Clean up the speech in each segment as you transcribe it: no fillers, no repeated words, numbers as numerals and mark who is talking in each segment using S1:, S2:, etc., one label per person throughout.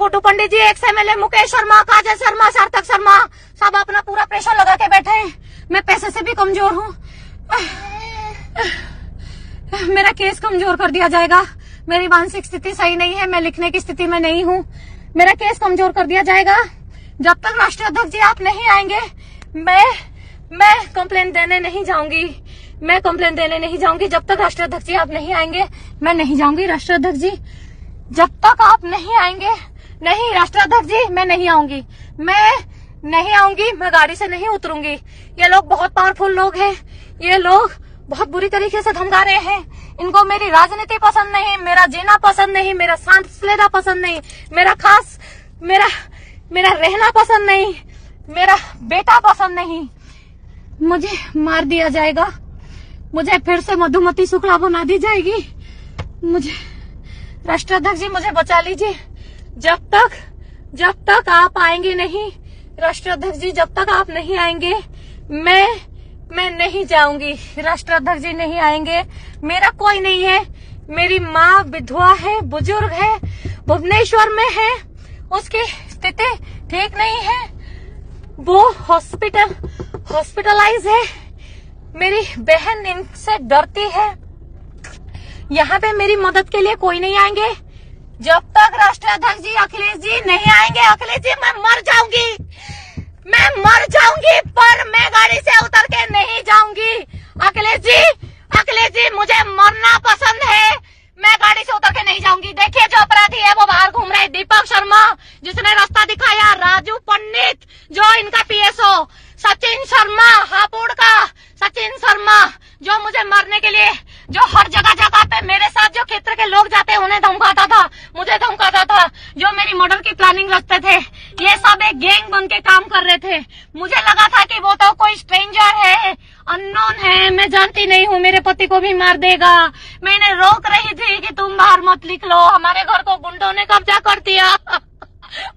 S1: गुड्डू पंडित जी, x MLA Mukesh Sharma, काजल शर्मा, सार्थक शर्मा, सब अपना पूरा प्रेशर लगा के बैठे हैं। मैं पैसे से भी कमजोर हूँ। मेरा केस कमजोर कर दिया जाएगा। मेरी मानसिक स्थिति सही नहीं है, मैं लिखने की स्थिति में नहीं हूँ। मेरा केस कमजोर कर दिया जाएगा। जब तक राष्ट्रीय अध्यक्ष जी आप नहीं आएंगे, मैं कंप्लेंट देने नहीं जाऊंगी। मैं कंप्लेंट देने नहीं जाऊंगी। जब तक राष्ट्रीय अध्यक्ष जी आप नहीं आएंगे, मैं नहीं जाऊंगी। राष्ट्रीय अध्यक्ष जी जब तक आप नहीं आएंगे, नहीं राष्ट्रीय अध्यक्ष जी, मैं नहीं आऊंगी। मैं नहीं आऊंगी। मैं गाड़ी से नहीं उतरूंगी। ये लोग बहुत पावरफुल लोग हैं। ये लोग बहुत बुरी तरीके से धमका रहे हैं। इनको मेरी राजनीति पसंद नहीं, मेरा जीना पसंद नहीं, मेरा सांस लेना पसंद नहीं, मेरा रहना पसंद नहीं, मेरा बेटा पसंद नहीं। मुझे मार दिया जाएगा। मुझे फिर से मधुमती शुक्ला बना दी जाएगी। मुझे राष्ट्रीय अध्यक्ष जी मुझे बचा लीजिए। जब तक आप आएंगे नहीं, राष्ट्रीय अध्यक्ष जी जब तक आप नहीं आएंगे, मैं नहीं जाऊंगी। राष्ट्रीय अध्यक्ष जी नहीं आएंगे। मेरा कोई नहीं है। मेरी माँ विधवा है, बुजुर्ग है, भुवनेश्वर में है, उसकी स्थिति ठीक नहीं है, वो हॉस्पिटलाइज है। मेरी बहन इनसे डरती है। यहाँ पे मेरी मदद के लिए कोई नहीं आएंगे। जब तक राष्ट्रीय अध्यक्ष जी अखिलेश जी नहीं आएंगे, अखिलेश जी मैं मर जाऊंगी। पर मैं गाड़ी से उतर के नहीं जाऊंगी। अखिलेश जी मुझे मरना पसंद है। मैं गाड़ी से उतर के नहीं जाऊंगी। देखिए जो अपराधी है वो बाहर घूम रहे। दीपक शर्मा जिसने रास्ता दिखाया, राजू पंडित जो इनका PSO, सचिन शर्मा हापुड़ का, सचिन शर्मा जो मुझे मारने के लिए, जो हर जगह पे मेरे साथ जो क्षेत्र के लोग जाते हैं उन्हें धमकाता था, मुझे धमकाता था, जो मेरी मर्डर की प्लानिंग रचते थे, ये सब एक गैंग बन के काम कर रहे थे। मुझे लगा था कि वो तो कोई स्ट्रेंजर है, अननोन है, मैं जानती नहीं हूँ, मेरे पति को भी मार देगा। मैंने रोक रही थी कि तुम बाहर मत लिख लो, हमारे घर को गुंडों ने कब्जा कर दिया।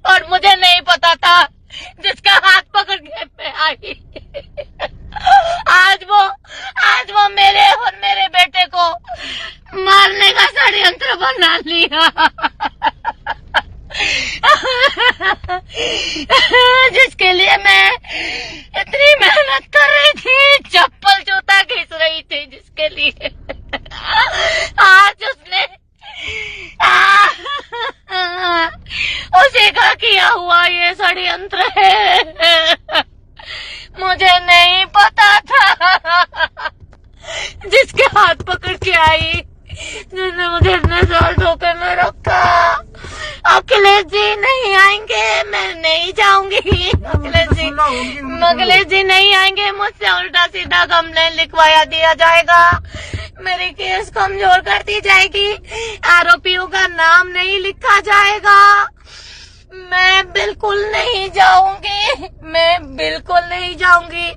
S1: और मुझे नहीं पता था जिसका हाथ पकड़ के मैं आई। आज वो मेरे और मेरे बेटे को मारने का षड्यंत्र बना लिया। जिसके लिए मैं इतनी मेहनत कर रही थी, चप्पल जूता घिस रही थी, जिसके लिए आज उसने उसी का किया हुआ ये षड्यंत्र है। मुझे नहीं पता था। जिसके हाथ पकड़ के आई, जिसने मुझे इतने साल धोखे में रखा। अखिलेश जी नहीं आएंगे, मैं नहीं जाऊंगी। अखिलेश जी नहीं आएंगे, मुझसे उल्टा सीधा कंप्लेंट लिखवाया दिया जाएगा। मेरी केस कमजोर कर दी जाएगी। आरोपियों का नाम नहीं लिखा जाएगा। मैं बिल्कुल नहीं जाऊंगी।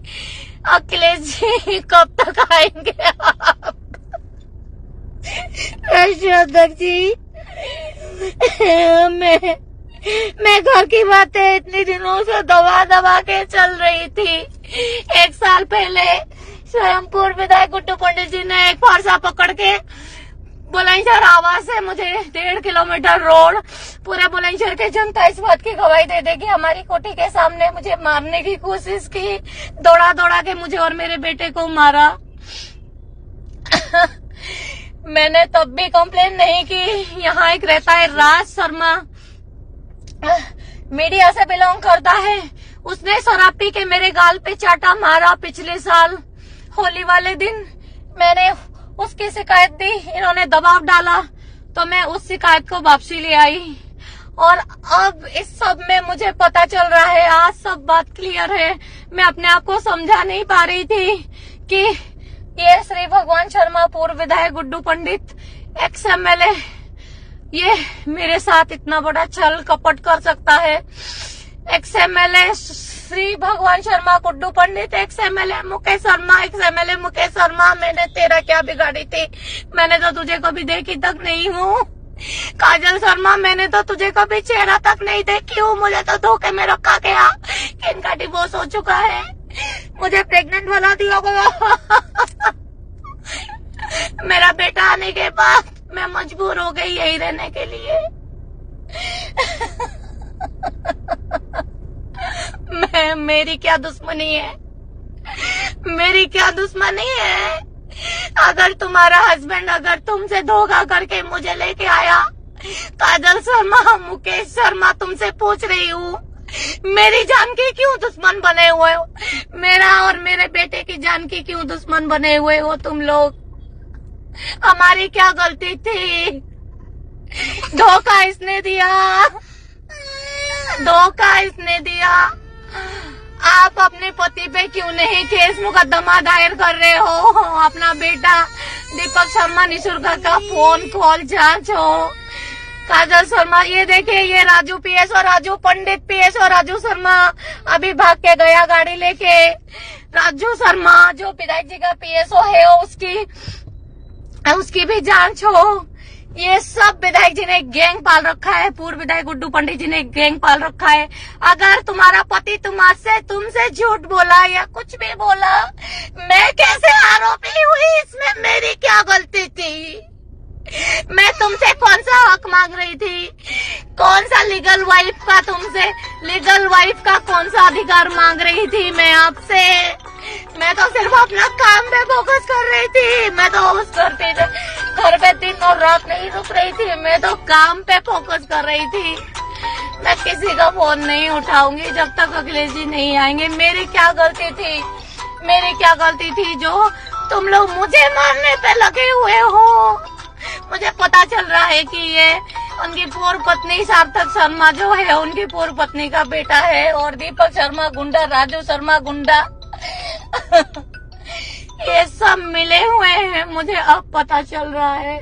S1: अखिलेश जी कब तक आएंगे आप? राष्ट्रीय अध्यक्ष जी, मैं घर की बातें इतने दिनों से दबा के चल रही थी। 1 साल पहले स्वयं पूर्व विधायक गुड्डू पंडित जी ने एक फरसा पकड़ के बुलंदशहर आवास से मुझे 1.5 किलोमीटर रोड, पूरे बुलंदशहर की जनता इस बात की गवाही दे देगी, हमारी कोठी के सामने मुझे मारने की कोशिश की। दौड़ा के मुझे और मेरे बेटे को मारा। मैंने तब भी कंप्लेन नहीं की। यहाँ एक रहता है राज शर्मा, मीडिया से बिलोंग करता है, उसने शराब पी के मेरे गाल पे चाटा मारा पिछले साल होली वाले दिन। मैंने उसकी शिकायत दी, इन्होंने दबाव डाला तो मैं उस शिकायत को वापसी ले आई। और अब इस सब में मुझे पता चल रहा है, आज सब बात क्लियर है। मैं अपने आप को समझा नहीं पा रही थी कि ये श्री भगवान शर्मा, पूर्व विधायक गुड्डू पंडित, एक्स MLA, ये मेरे साथ इतना बड़ा छल कपट कर सकता है। X MLA Shri Bhagwan Sharma, Guddu Pandit, ex MLA Mukesh Sharma, ex MLA Mukesh Sharma, मैंने तेरा क्या बिगाड़ी थी? मैंने तो तुझे कभी देखी तक नहीं हूँ। काजल शर्मा, मैंने तो तुझे कभी चेहरा तक नहीं देखी हूँ। मुझे तो धोखे में रखा गया कि इनका डिवोर्स हो चुका है, मुझे प्रेग्नेंट बना दिया गया। मेरा बेटा आने के बाद मैं मजबूर हो गई यही रहने के लिए। मेरी क्या दुश्मनी है? मेरी क्या दुश्मनी है? अगर तुम्हारा हस्बैंड अगर तुमसे धोखा करके मुझे लेके आया, काजल शर्मा, मुकेश शर्मा, तुमसे पूछ रही हूँ, मेरी जान की क्यों दुश्मन बने हुए हो? मेरा और मेरे बेटे की जान की क्यों दुश्मन बने हुए हो तुम लोग? हमारी क्या गलती थी? धोखा इसने दिया, धोखा इसने दिया। आप अपने पति पे क्यों नहीं केस मुकदमा दायर कर रहे हो? अपना बेटा दीपक शर्मा निशुल्क का फोन कॉल जांच हो। काजल शर्मा, ये देखिए, ये राजू पीएस और राजू पंडित पीएस और राजू शर्मा अभी भाग के गया गाड़ी लेके। राजू शर्मा जो विधायक जी का पीएसओ है, उसकी भी जांच हो। ये सब विधायक जी ने गैंग पाल रखा है, पूर्व विधायक गुड्डू पंडित जी ने गैंग पाल रखा है। अगर तुम्हारा पति तुमसे झूठ बोला या कुछ भी बोला, मैं कैसे आरोपी हुई इसमें? मेरी क्या गलती थी? मैं तुमसे कौन सा हक मांग रही थी? कौन सा लीगल वाइफ का कौन सा अधिकार मांग रही थी मैं आपसे? मैं तो सिर्फ अपना काम पे फोकस कर रही थी। मैं तो होश करती थी, घर पे दिन और रात नहीं रुक रही थी। मैं तो काम पे फोकस कर रही थी। मैं किसी का फोन नहीं उठाऊंगी जब तक अखिलेश जी नहीं आएंगे। मेरी क्या गलती थी? मेरी क्या गलती थी जो तुम लोग मुझे मारने पे लगे हुए हो? मुझे पता चल रहा है कि ये उनकी पूर्व पत्नी सार्थक शर्मा जो है, उनकी पूर्व पत्नी का बेटा है, और दीपक शर्मा गुंडा, राजू शर्मा गुंडा ये सब मिले हुए हैं। मुझे अब पता चल रहा है।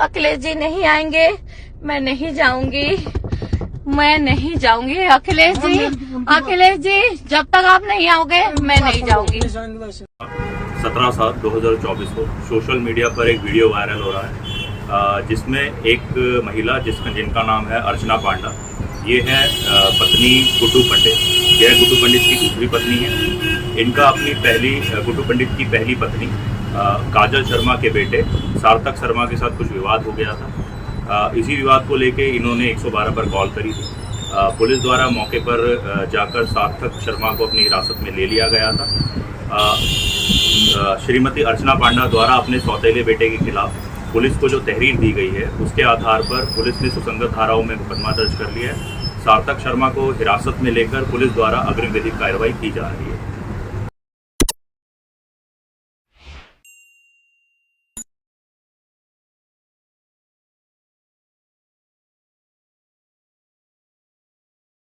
S1: अखिलेश जी नहीं आएंगे, मैं नहीं जाऊंगी, मैं नहीं जाऊंगी। अखिलेश जी जब तक आप नहीं आओगे मैं नहीं जाऊंगी।
S2: 17/7/2024 को सोशल मीडिया पर एक वीडियो वायरल हो रहा है जिसमें एक महिला जिनका नाम है अर्चना पांडा, ये है पत्नी गुड्डू पंडित। यह गुड्डू पंडित की दूसरी पत्नी है। इनका गुड्डू पंडित की पहली पत्नी काजल शर्मा के बेटे सार्थक शर्मा के साथ कुछ विवाद हो गया था। इसी विवाद को लेके इन्होंने 112 पर कॉल करी थी। पुलिस द्वारा मौके पर जाकर सार्थक शर्मा को अपनी हिरासत में ले लिया गया था। श्रीमती अर्चना पांडा द्वारा अपने सौतेले बेटे के खिलाफ पुलिस को जो तहरीर दी गई है, उसके आधार पर पुलिस ने सुसंगत धाराओं में मुकदमा दर्ज कर लिया है। सार्थक शर्मा को हिरासत में लेकर पुलिस द्वारा अग्रिम विधिक कार्रवाई की जा रही है।